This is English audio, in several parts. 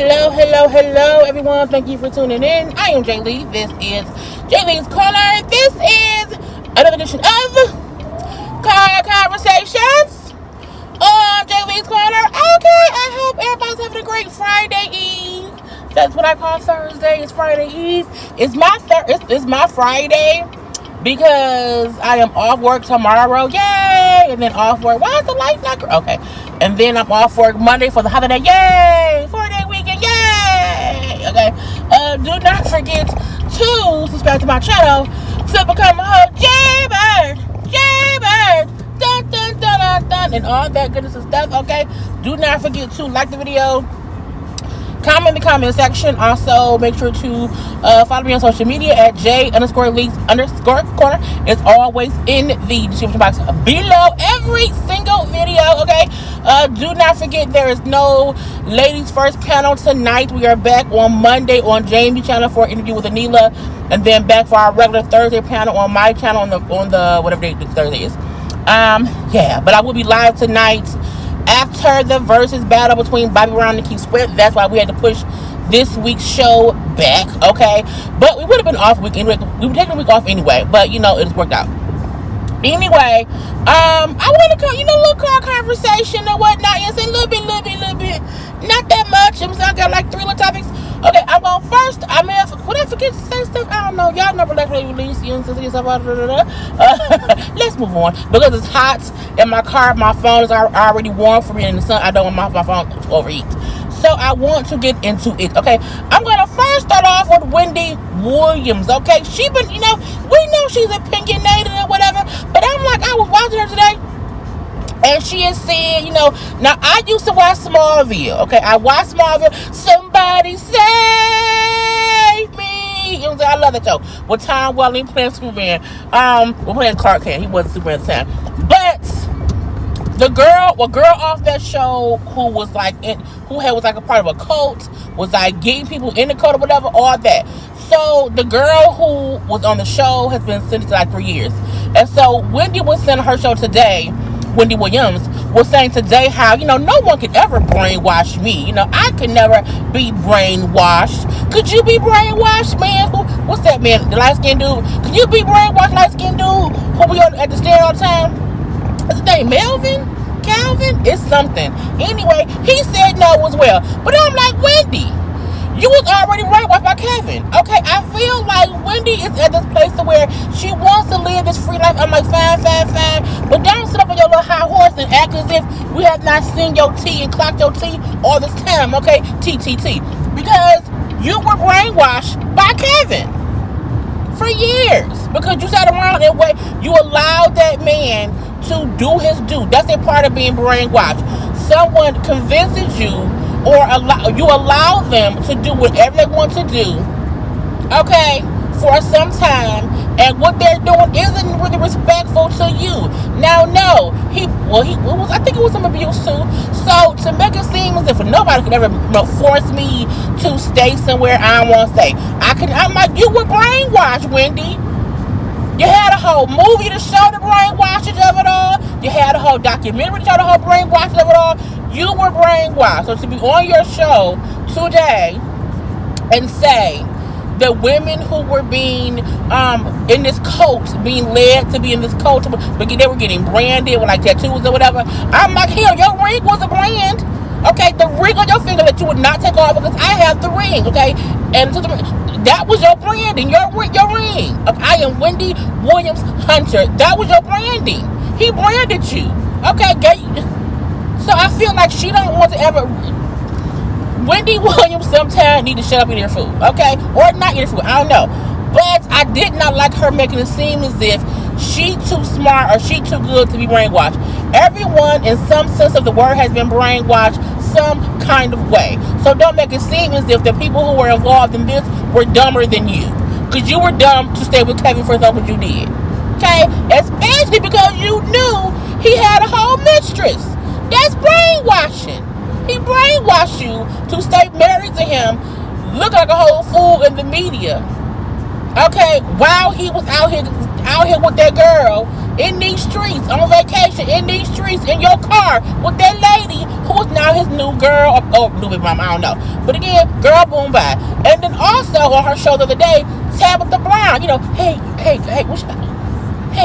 Hello, everyone. Thank you for tuning in. I am Jaylee. This is JLeesCorner. This is another edition of Car Conversations on JLeesCorner. Okay, I hope everybody's having a great Friday Eve. That's what I call Thursday. It's Friday Eve. It's my Friday because I am off work tomorrow. Yay! And then off work. Why is the light not? Okay. And then I'm off work Monday for the holiday. Yay! 4-day weekend. Yay! Okay. Do not forget to subscribe to my channel to become a host. JayBirds. Dun, dun, dun, dun, dun. And all that goodness and stuff. Okay. Do not forget to like the video. Comment in the comment section. Also, make sure to follow me on social media at J_Lees_Corner. It's always in the description box below every single video, okay? Do not forget there is no ladies first panel tonight. We are back on Monday on Jamie's channel for an interview with Anila, and then back for our regular Thursday panel on my channel on the whatever day Thursday is. Yeah, but I will be live tonight after the versus battle between Bobby Brown and Keith Sweat. That's why we had to push this week's show back, okay? But we would have been off a week anyway. We were taking a week off anyway, but it has worked out. Anyway, I want to a little car conversation and whatnot. Yes, a little bit. Not that much. I got like 3 little topics. Okay, I'm going first. Would I forget to say stuff? I don't know. Y'all never like release. Let's move on because it's hot in my car. My phone is already warm for me in the sun. I don't want my phone to overheat. So I want to get into it. Okay, I'm gonna first start off with Wendy Williams. Okay, we know she's opinionated and whatever, but I was watching her today, and she is saying, now I used to watch Smallville. Okay, I watched Smallville. Somebody save me. I love that show. With Tom Welling playing Superman. We're playing Clark Kent. He wasn't Superman at the time, but the girl off that show who was was like a part of a cult, was like getting people in the cult or whatever, all that. So the girl who was on the show has been sentenced to like 3 years. And so Wendy was saying her show today, Wendy Williams was saying today how, no one could ever brainwash me. I could never be brainwashed. Could you be brainwashed, man? What's that man? The light-skinned dude? Could you be brainwashed, light-skinned dude who be at the stand all the time? Is his name Melvin? Calvin? It's something. Anyway, he said no as well. But I'm like, Wendy, you was already brainwashed by Kevin. Okay, I feel like Wendy is at this place to where she wants to live this free life. I'm like, fine. But don't sit up on your little high horse and act as if we have not seen your tea and clocked your tea all this time, okay? T. Because you were brainwashed by Kevin for years. Because you sat around and you allowed that man to do his due. That's a part of being brainwashed. Someone convinces you or you allow them to do whatever they want to do, okay, for some time, and what they're doing isn't really respectful to you. Now, no, I think it was some abuse too. So to make it seem as if nobody could ever force me to stay somewhere I don't want to stay, I'm like, you were brainwashed, Wendy. You had a whole movie to show the brainwashing of it all. You had a whole documentary to show the whole brainwashing of it all. You were brainwashed. So to be on your show today and say that women who were being in this cult, being led to be in this cult, but they were getting branded with like tattoos or whatever. I'm like, hell, your ring was a brand. Okay, the ring on your finger that you would not take off because I have the ring, okay? And that was your branding, your ring. I am Wendy Williams Hunter. That was your branding. He branded you, okay? So I feel like she don't want to ever. Wendy Williams sometimes need to shut up and eat her food, okay? Or not eat her food, I don't know. But I did not like her making it seem as if she too smart or she too good to be brainwashed. Everyone in some sense of the word has been brainwashed some kind of way. So don't make it seem as if the people who were involved in this were dumber than you. Because you were dumb to stay with Kevin for what you did. Okay? Especially because you knew he had a whole mistress. That's brainwashing. He brainwashed you to stay married to him, look like a whole fool in the media. Okay, while he was out here with that girl in these streets, on vacation, in these streets, in your car, with that lady who is now his new girl, or new baby mama, I don't know. But again, girl, boom, bye. And then also on her show the other day, Tabitha Brown, hey,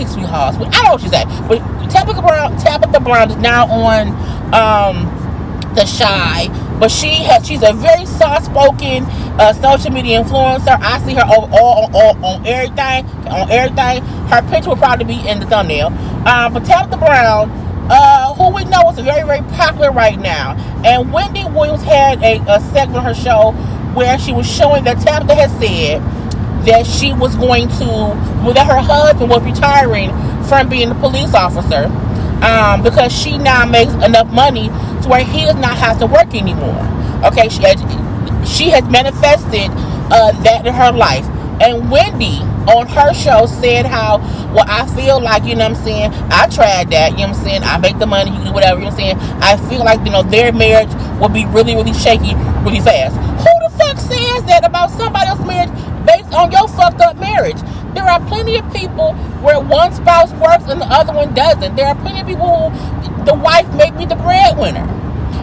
sweethearts. I know what she said, but Tabitha Brown is now on The Shy, but she's a very soft-spoken social media influencer. I see her on everything. On everything, her picture will probably be in the thumbnail. But Tabitha Brown, who we know is very, very popular right now, and Wendy Williams had a segment on her show where she was showing that Tabitha had said that she was going to, that her husband was retiring from being a police officer, because she now makes enough money to where he does not have to work anymore. Okay, she has manifested that in her life. And Wendy on her show said how, well, I feel like, you know what I'm saying, I tried that, you know what I'm saying, I make the money, you do whatever, you know what I'm saying, I feel like, their marriage will be really, really shaky really fast. Who the fuck says that about somebody else's marriage based on your fucked up marriage? There are plenty of people where one spouse works and the other one doesn't. There are plenty of people who the wife may be the breadwinner.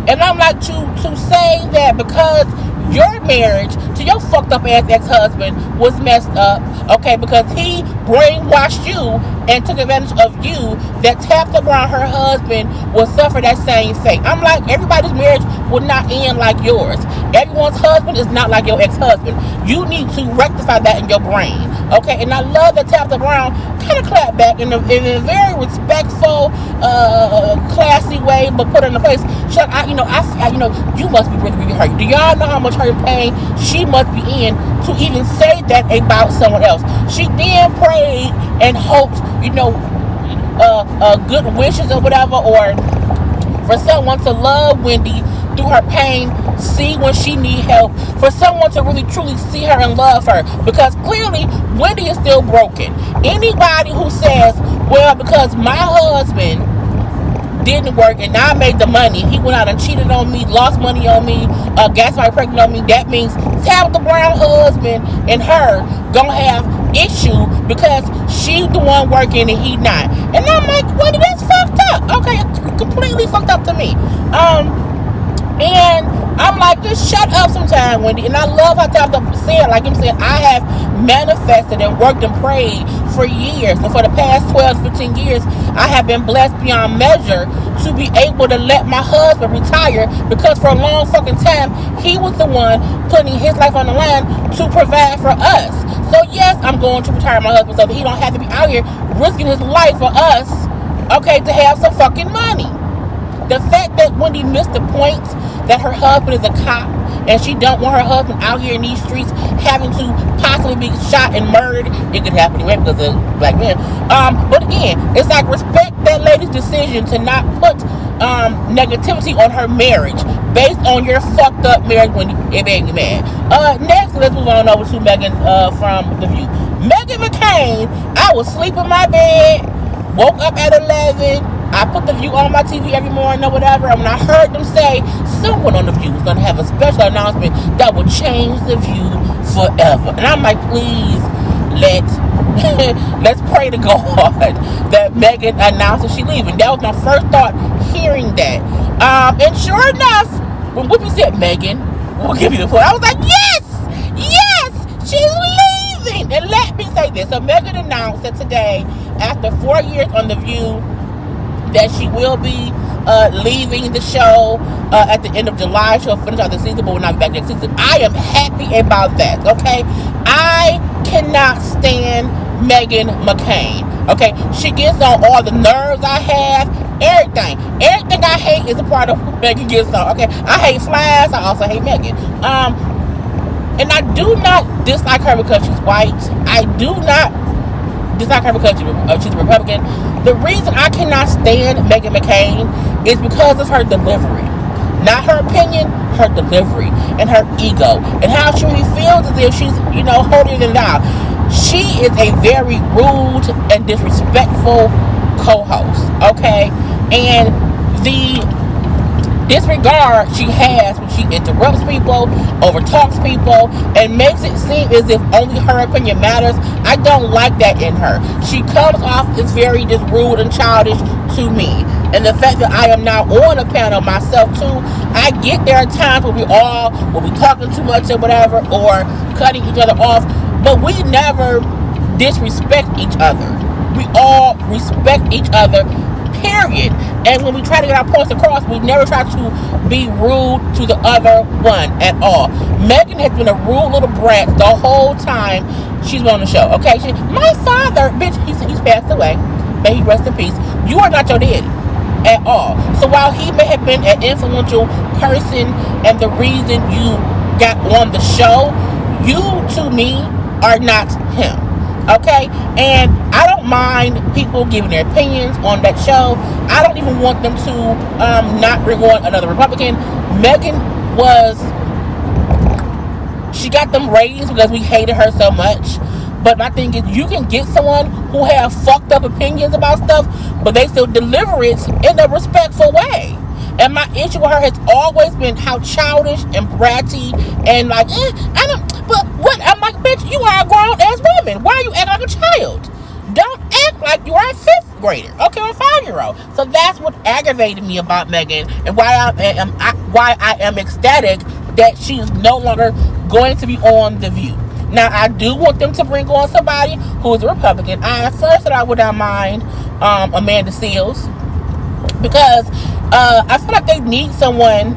And I'm like, to say that because your marriage to your fucked up ass ex-husband was messed up, okay, because he brainwashed you and took advantage of you, that Tabitha Brown, her husband, will suffer that same fate. I'm like, everybody's marriage will not end like yours. Everyone's husband is not like your ex-husband. You need to rectify that in your brain, okay? And I love that Tabitha Brown kind of clapped back in a very respectful, classy way, but put it in a place. She's like, you must be really, really hurt. Do y'all know how much hurt and pain she must be in to even say that about someone else? She then prayed and hoped, good wishes or whatever, or for someone to love Wendy through her pain, see when she need help, for someone to really truly see her and love her, because clearly Wendy is still broken. Anybody who says, well, because my husband didn't work and I made the money, he went out and cheated on me, lost money on me, got somebody pregnant on me, that means Tabitha Brown husband and her gonna have issue because she's the one working and he not. And I'm like, Wendy, that's fucked up. Okay, completely fucked up to me. And I'm like, just shut up sometime, Wendy. And I love how Tabitha said, like I'm saying, I have manifested and worked and prayed for years. And for the past 12, 15 years, I have been blessed beyond measure to be able to let my husband retire, because for a long fucking time, he was the one putting his life on the line to provide for us. So yes, I'm going to retire my husband so that he don't have to be out here risking his life for us, okay, to have some fucking money. The fact that Wendy missed the point that her husband is a cop and she don't want her husband out here in these streets having to possibly be shot and murdered. It could happen anyway because of black men. But again, it's like, respect that lady's decision to not put negativity on her marriage based on your fucked up marriage when it made me mad. Next, let's move on over to Meghan from The View. Meghan McCain, I was asleep in my bed, woke up at 11. I put The View on my TV every morning or whatever, and when I heard them say someone on The View was going to have a special announcement that would change The View forever, and I'm like, please, let's pray to God that Meghan announced that she's leaving. That was my first thought hearing that. And sure enough, when Whoopi said, Meghan, we'll give you the floor, I was like, yes, she's leaving. And let me say this. So Meghan announced that today, after 4 years on The View, that she will be leaving the show at the end of July. She'll finish out the season, but will not be back next season. I am happy about that, okay? I cannot stand Meghan McCain, okay? She gets on all the nerves I have, everything. Everything I hate is a part of who Meghan gets on, okay? I hate flies. I also hate Meghan. And I do not dislike her because she's white. I do not dislike her because she's a Republican. The reason I cannot stand Meghan McCain is because of her delivery. Not her opinion, her delivery and her ego and how she really feels as if she's, holier than thou. She is a very rude and disrespectful co-host, okay? And disregard she has when she interrupts people, overtalks people, and makes it seem as if only her opinion matters. I don't like that in her. She comes off as very just rude and childish to me. And the fact that I am now on a panel myself too, I get there are times where we'll be talking too much or whatever, or cutting each other off, but we never disrespect each other. We all respect each other, period. And when we try to get our points across, we never try to be rude to the other one at all. Megan has been a rude little brat the whole time she's been on the show. Okay, my father, bitch, he's passed away. May he rest in peace. You are not your daddy at all. So while he may have been an influential person and the reason you got on the show, you to me are not him. Okay, and I don't mind people giving their opinions on that show. I don't even want them to not bring on another Republican. Megan she got them ratings because we hated her so much. But my thing is, you can get someone who have fucked up opinions about stuff, but they still deliver it in a respectful way. And my issue with her has always been how childish and bratty and like, but what? I'm like, bitch, you are a grown-ass woman. Why are you acting like a child? Don't act like you are a 5th grader, okay, or a 5-year-old. So that's what aggravated me about Megan, and why I am ecstatic that she's no longer going to be on The View. Now, I do want them to bring on somebody who is a Republican. At first I would not mind Amanda Seals, because I feel like they need someone.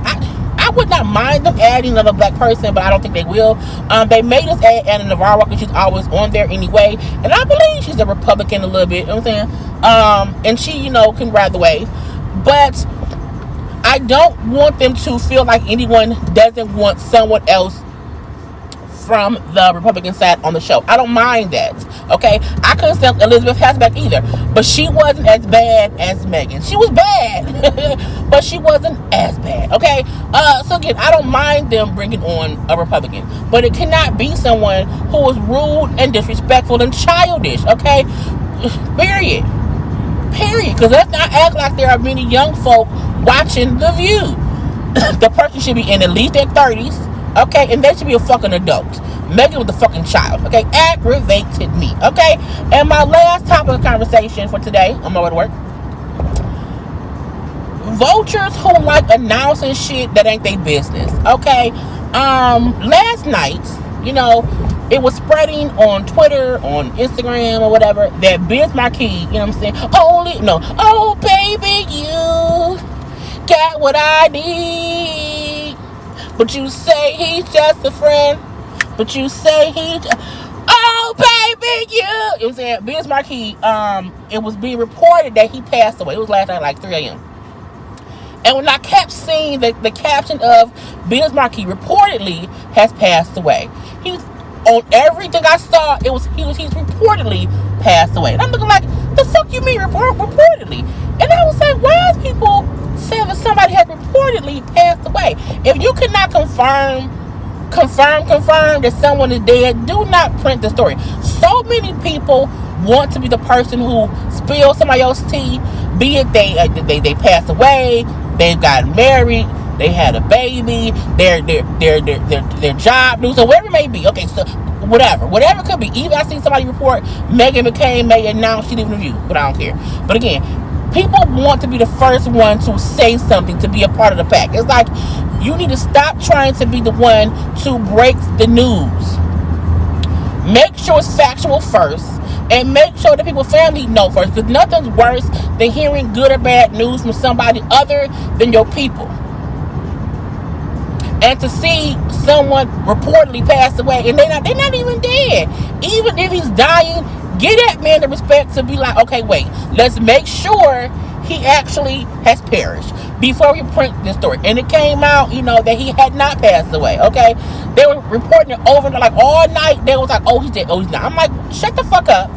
I would not mind them adding another black person, but I don't think they will. They made us add Anna Navarro because she's always on there anyway, and I believe she's a Republican a little bit, you know what I'm saying? And she, can ride the wave. But I don't want them to feel like anyone doesn't want someone else from the Republican side on the show. I don't mind that, okay? I couldn't stand Elizabeth Hasback either, but she wasn't as bad as Megan. She was bad, but she wasn't as bad, okay? So again, I don't mind them bringing on a Republican, but it cannot be someone who is rude and disrespectful and childish, okay? Period. Because let's not act like there are many young folk watching The View. The person should be in at least their 30s, okay, and they should be a fucking adult. Megan was a fucking child, okay? Aggravated me, okay? And my last topic of conversation for today, on my way to work, vultures who like announcing shit that ain't their business, okay? Last night, it was spreading on Twitter, on Instagram, or whatever, that Biz Marquis, you know what I'm saying? Oh, baby, you got what I need. But you say he's just a friend. But you say oh, baby, you know what I'm saying? Biz Marquis, it was being reported that he passed away. It was last night, like 3 a.m. And when I kept seeing the caption of Biz Marquis reportedly has passed away, he's on everything I saw. He's reportedly passed away, and I'm looking like, the fuck you mean reportedly? And I was like, why is people saying that somebody has reportedly passed away? If you cannot confirm that someone is dead, do not print the story. So many people want to be the person who spills somebody else's tea, be it they passed away, they got married, they had a baby, their job news, or whatever it may be. Okay, so whatever it could be. Even I seen somebody report Meghan McCain may announce she's leaving The View, but I don't care. But again, people want to be the first one to say something, to be a part of the pack. It's like, you need to stop trying to be the one to break the news. Make sure it's factual first, and make sure that people's family know first, because nothing's worse than hearing good or bad news from somebody other than your people. And to see someone reportedly pass away, and they're not even dead. Even if he's dying, give that man the respect to be like, okay, wait, let's make sure he actually has perished before we print this story. And it came out, that he had not passed away, okay? They were reporting it over, like, all night. They was like, oh, he's dead, oh, he's not. I'm like, shut the fuck up,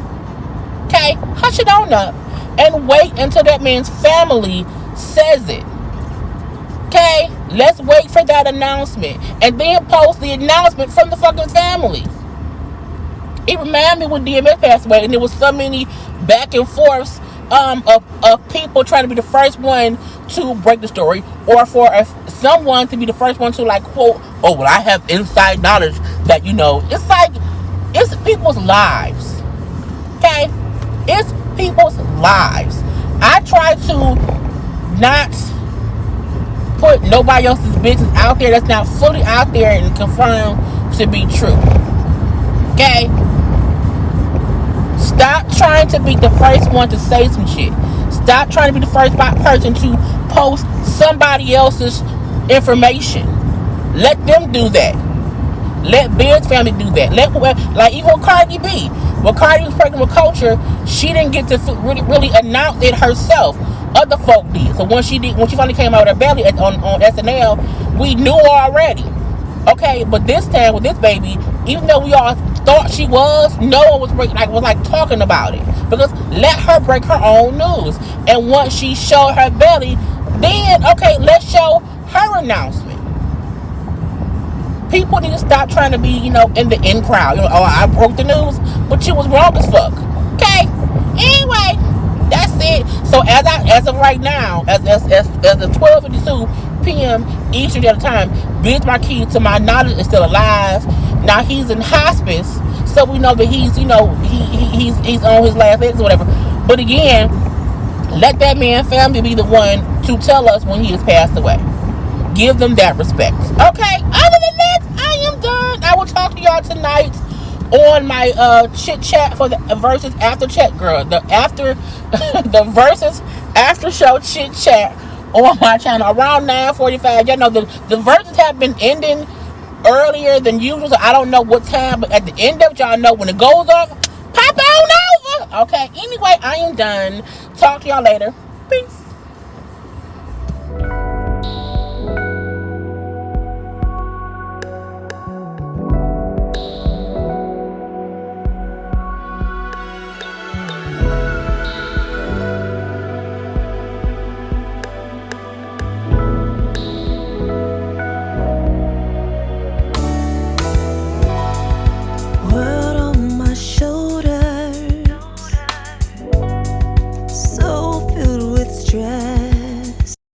okay? Hush it on up, and wait until that man's family says it, okay? Let's wait for that announcement, and then post the announcement from the fucking family. It reminded me when DMX passed away, and there was so many back and forths of people trying to be the first one to break the story, or for someone to be the first one to like quote, oh well, I have inside knowledge that it's like it's people's lives. Okay, it's people's lives. I try to not put nobody else's business out there that's not fully out there and confirmed to be true. Okay, stop trying to be the first one to say some shit. Stop trying to be the first person to post somebody else's information. Let them do that. Let Bill's family do that. Like even Cardi B. When Cardi was pregnant with Culture, she didn't get to really announce it herself. Other folk did. So when she finally came out with her belly on SNL, we knew already. Okay, but this time with this baby, even though we all thought she was, no one was talking about it, because let her break her own news. And once she showed her belly, then okay, let's show her announcement. People need to stop trying to be, in the in crowd. Oh, I broke the news, but you was wrong as fuck. Okay. Anyway, that's it. So as of right now, as of 12:52 p.m. Eastern Standard Time, Biz Marquis, to my knowledge, is still alive. Now he's in hospice, so we know that he's he's on his last legs or whatever. But again, let that man's family be the one to tell us when he has passed away. Give them that respect. Okay. Other than that, I am done. I will talk to y'all tonight on my chit chat for the Versus after chat, girl. The Versus after show chit chat on my channel around 9:45. Y'all know the Versus have been ending earlier than usual, so I don't know what time, but at the end of it, y'all know when it goes off, pop on over. Okay. Anyway, I am done. Talk to y'all later. Peace.